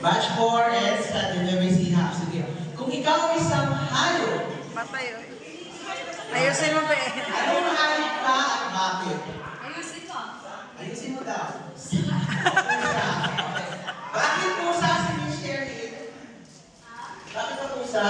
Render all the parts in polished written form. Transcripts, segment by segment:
Batch 4 and sa delivery half. Sige. Kung ikaw isang hayop, Patay. Ayusin mo pa eh. anong hayop ka at bakit? Ayusin mo. Ayusin mo daw. Pusa. Bakit pusa si Miss Sherry? Bakit ka pusa?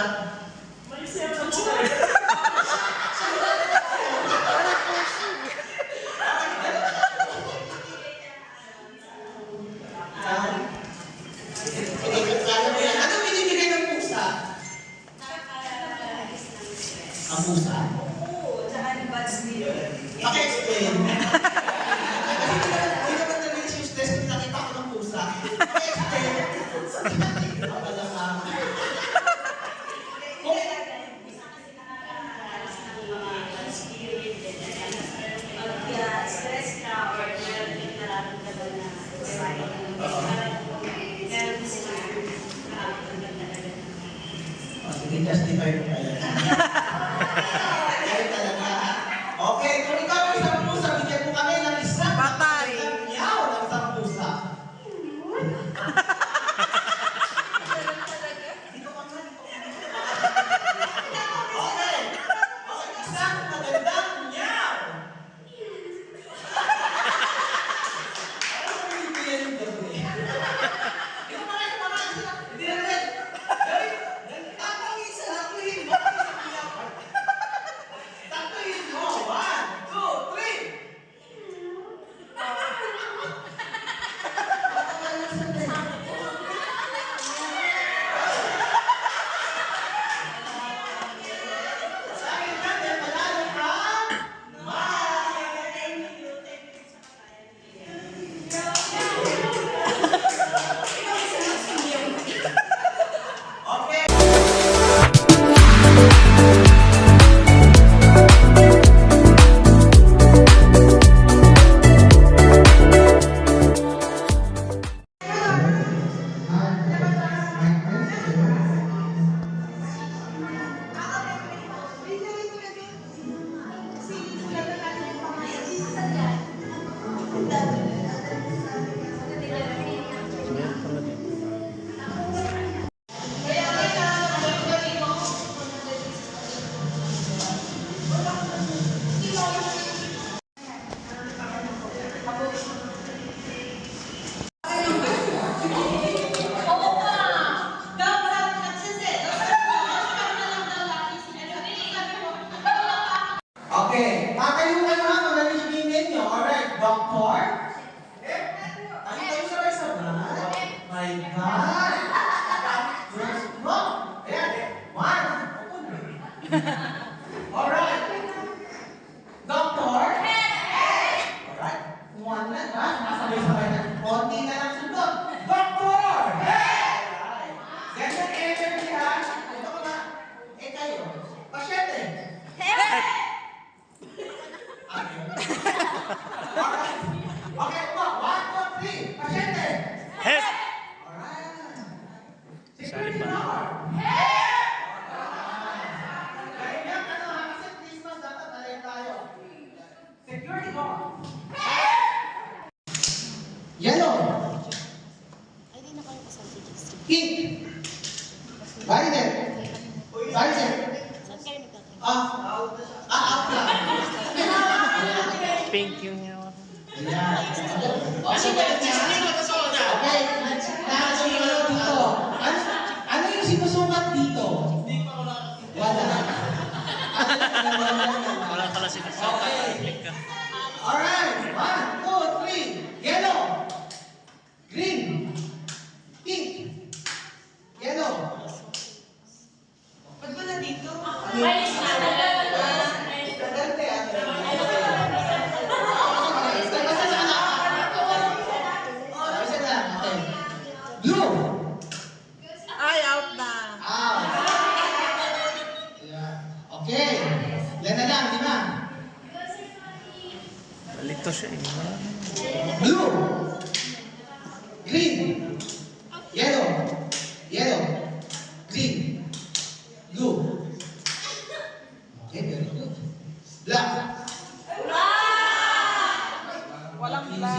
Ano binibigay ng pusa? Ang pusa? Oo, tsaka yung badge nila. Paki-explain. Kasi hindi naman na-reach yung stress kung nakita ko ng pusa. Paki-explain. Ang palang Stress ka or meron kang nararamdaman na anxiety. Meron sila nararamdaman talaga. Sige, justify mo kaya. Kaya talaga. Okay, kung ikaw ay isang pusa, bigyan mo kami ng isang Patay. meow ng isang pusa. Okay. Isang magandang meow. Ano ba yung bigyan yung gabi? Ito pa rin, hindi na rin. Tatawin sa lakwin. Tatawin mo.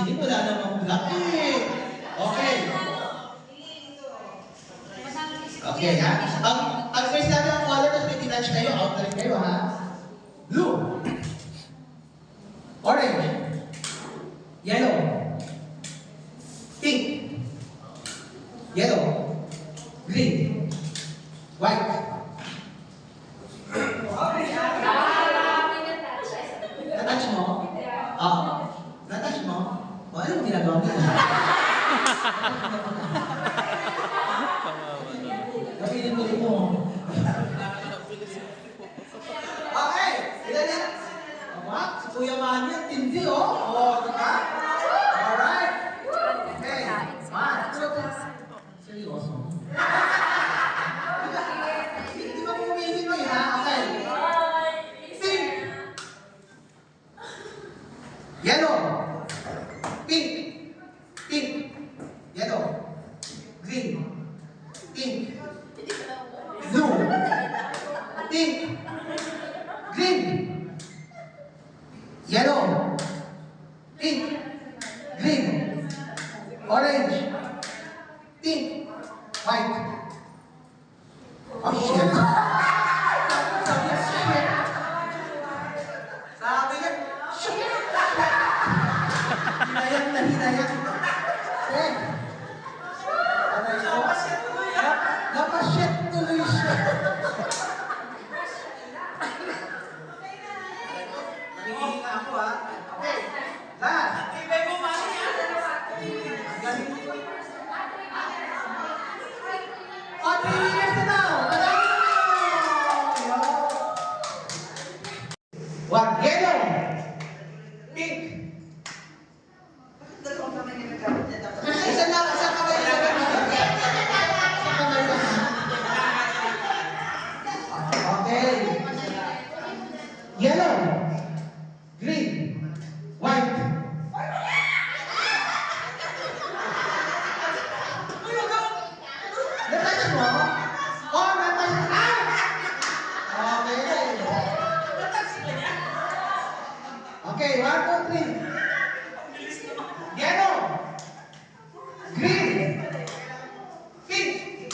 'Di wala namang black eh. Okay. Okay, ha? Ang first natin ang color, tapos may tinouch kayo, out na rin kayo, ha? Blue. Orange. Yellow. Pink. Yellow. Green. White. Natouch mo? Oo. Natouch mo? O, ano mo ginagawa mo? Napili mo. Okay, ilan yan? Si Kuya Manny, ang tindi, oh. Oh, diba? Alright. Okay. One, two, seryoso. Hindi ba pumingin mo yun, ha? Okay. Pink. Yellow. Pink. Pink. Yellow. Green. Pink. Blue. Pink. Green. Yellow. Pink. Green. Orange. Pink. White. Oh, shit. Sabi niya, shit. Hinayang na hinayang. Eh. Aray ko. Napashit tuloy siya. Nangihinga ako, ha? Okay. Last. Ang galing mo. Oh, 3 winners na daw. One, yellow. Pink. Isa lang, isang kamay lang. Isang kamay lang. Okay. Yellow. Green. White. Natouch mo? Oh, natouch. Ah! Okay. Okay, 1, 2, 3. Yellow. Green. Pink.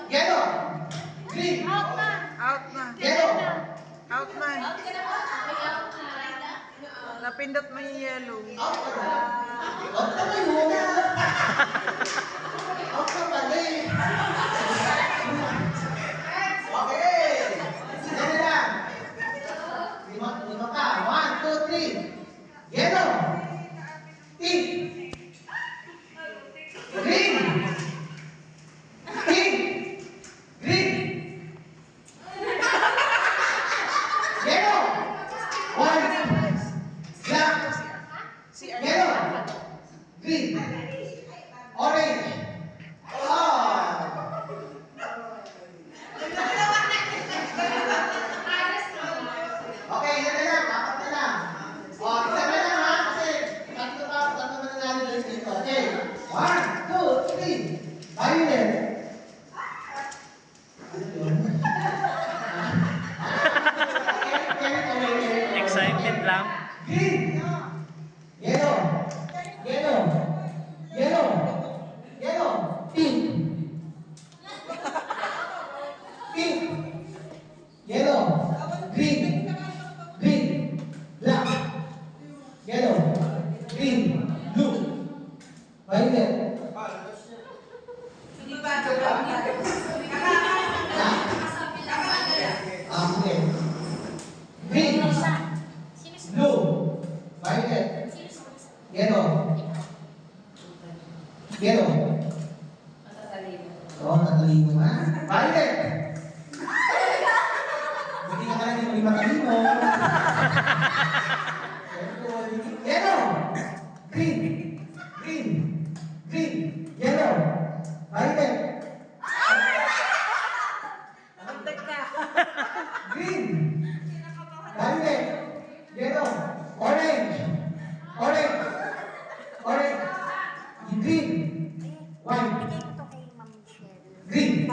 Yellow. Green. Out na. Yellow. Out na. Napindot mo yung yellow. Out ka na. Out ka na yun. Out ka pala eh. Okay. Sige na lang. Lima ka. 1, 2, 3. Yellow. Pink. Green. Pink. Green. Yellow. White. Black. Yellow. Green. Orange. Ah. Okay, yan na lang. Apat na lang. O, isa na lang, ha? Kasi tatlo na natin dito. Okay. 1, 2, 3. Violet. Ano yun? Excited lang. Green. Yellow. Yellow. Yellow. Yellow. Pink. Pink. Yellow. Green. Green. Black. Yellow. Green. Blue. Violet. Okay. Green. Blue. Violet. Yellow. Yellow. Oh, tatalino na. Violet. Hindi ka lang hindi matalino. Yellow. Green. Green. Green. Yellow. Violet. Antek ka. Green. Violet. Yellow. Orange. Orange. Orange. Green. White. Green.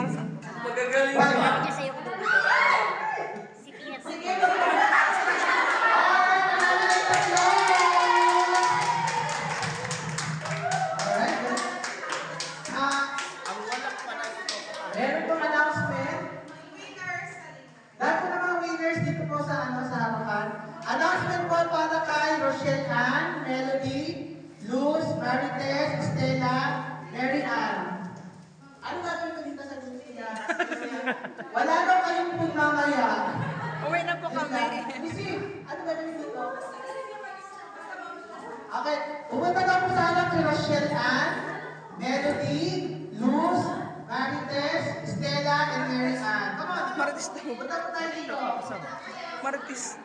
Rochelle Ann, Melody, Luz, Marites, Stella, and Mary Ann. Come on, Marites daw. punta po tayo dito. Marites.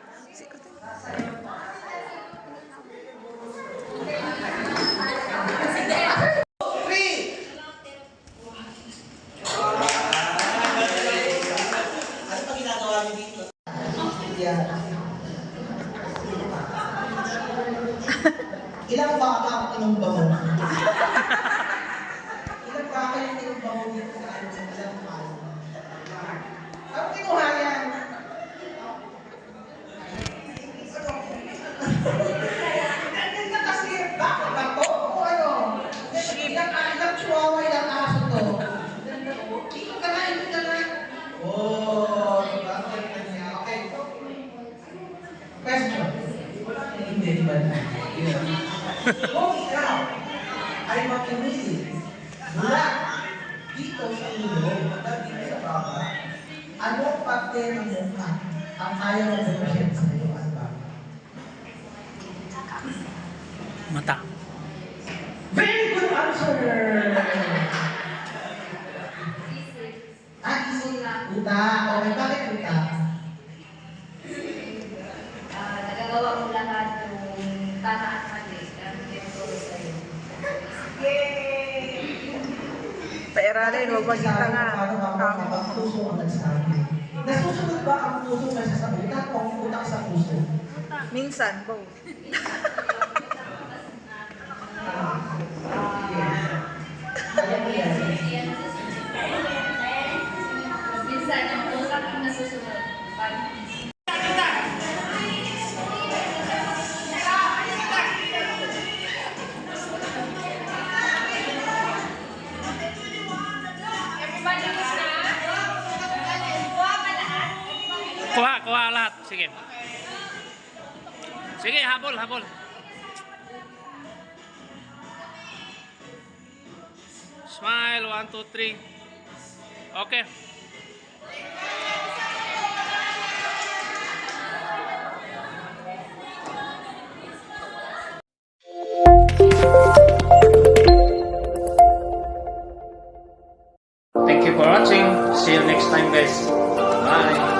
Three. Ano pa ginagawa niyo dito? Yeah. Ilang baka ang inumbang mo? Ilang baka yung inumbang mo dito sa ano? Ilang baka? Ang kinuha yan? Nandun ka kasi, baka ba to? O ano? Ilang chihuahua, ilang aso to? Dito ka na, dito ka na. Oh, diba? Okay. Question. Hindi, di ba? Kung ikaw ay mamimili mula dito sa ulo, dito sa baba, anong parte ng mukha ang ayaw mo bumahin sa iyo? Ano ba? Mata. Very good answer! Isip na. Uta. Okay, bakit uta? Nagagawa mo lahat yung tama at mali. Ang tinuturo sa'yo. Pairalin, huwag magkita nga. Kapag puso ang nagsabi. Nasusunod ba ang puso kaysa sa utak o ang utak sa puso? Minsan, both. Alam mo yan. Minsan, ang utak ang nasusunod. Kuha lahat. Sige. Sige, habol. Smile, 1, 2, 3. Okay. Thank you for watching. See you next time, guys. Bye.